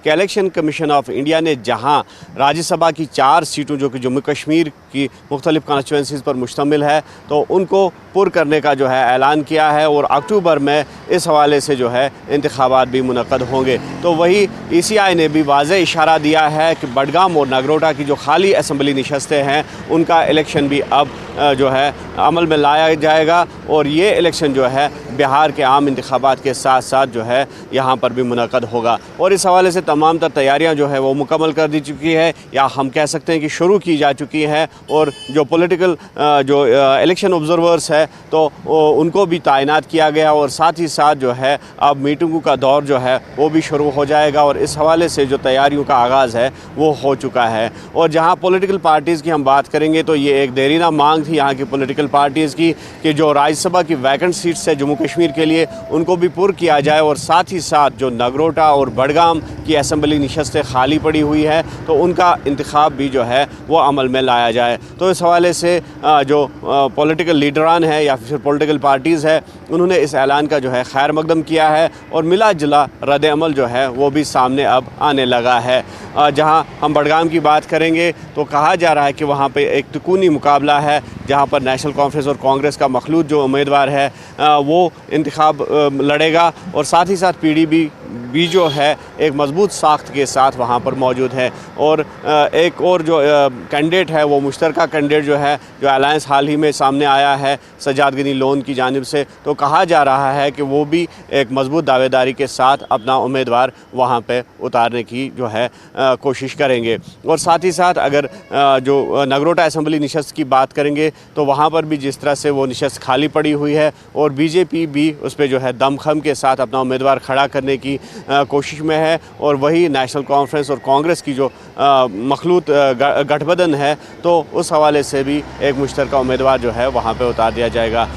कि election commission of India ने जहां राज्यसभा की 4 सीटों जो कि जम्मू कश्मीर की मुख्तलिफ कॉन्स्टिट्यूंसीज़ पर मुश्तमिल है तो उनको पुर करने का जो है ऐलान किया है और अक्टूबर में इस हवाले से जो है इंतखाबात भी मुनक्कद होंगे। तो वही ECI ने भी वाज़ेह इशारा दिया है कि बडगाम और नगरोटा की जो खाली असम्बली नशस्तें हैं उनका इलेक्शन भी अब जो है अमल में लाया जाएगा और ये इलेक्शन जो है बिहार के आम इंतखाबात के साथ साथ जो है यहाँ पर भी मुनक्कद होगा। और इस हवाले से तमाम तर तैयारियाँ जो है वो मुकम्मल कर दी चुकी है या हम कह सकते हैं कि शुरू की जा चुकी है। और जो पॉलिटिकल जो इलेक्शन ऑब्जर्वर्स है तो उनको भी तैनात किया गया और साथ ही साथ जो है अब मीटिंगों का दौर जो है वो भी शुरू हो जाएगा और इस हवाले से जो तैयारियों का आगाज़ है वो हो चुका है। और जहाँ पॉलिटिकल पार्टीज़ की हम बात करेंगे तो ये एक देरीना मांग थी यहाँ की पॉलिटिकल पार्टीज़ की कि जो राज्यसभा की वैकेंट सीट्स है जम्मू कश्मीर के लिए उनको भी पुर किया जाए और साथ ही साथ जो नगरोटा और बडगाम की असम्बली नशस्तें खाली पड़ी हुई है तो उनका इंतखाब भी जो है वो अमल में लाया जाए। तो इस हवाले से जो पॉलिटिकल लीडरान है या फिर पॉलिटिकल पार्टीज़ है उन्होंने इस ऐलान का जो है खैर मकदम किया है और मिला जुला रद्द अमल जो है वो भी सामने अब आने लगा है। जहां हम बडगाम की बात करेंगे तो कहा जा रहा है कि वहां पे एक तुकूनी मुकाबला है जहां पर नेशनल कॉन्फ्रेंस और कांग्रेस का मखलूत जो उम्मीदवार है वो इंतखाब लड़ेगा और साथ ही साथ PDP भी जो है एक मजबूत साख्त के साथ वहाँ पर मौजूद है। और एक और जो कैंडिडेट है वो मुश्तरका कैंडिडेट जो है जो अलायंस हाल ही में सामने आया है सज्जाद गनी लोन की जानिब से तो कहा जा रहा है कि वो भी एक मजबूत दावेदारी के साथ अपना उम्मीदवार वहाँ पे उतारने की जो है कोशिश करेंगे। और साथ ही साथ अगर जो नगरोटा असम्बली नशस्त की बात करेंगे तो वहाँ पर भी जिस तरह से वो नशस्त खाली पड़ी हुई है और BJP भी उस पर जो है दमखम के साथ अपना उम्मीदवार खड़ा करने की कोशिश में है और वही नेशनल कॉन्फ्रेंस और कांग्रेस की जो मखलूत गठबंधन है तो उस हवाले से भी एक मुश्तरका उम्मीदवार जो है वहाँ पे उतार दिया जाएगा।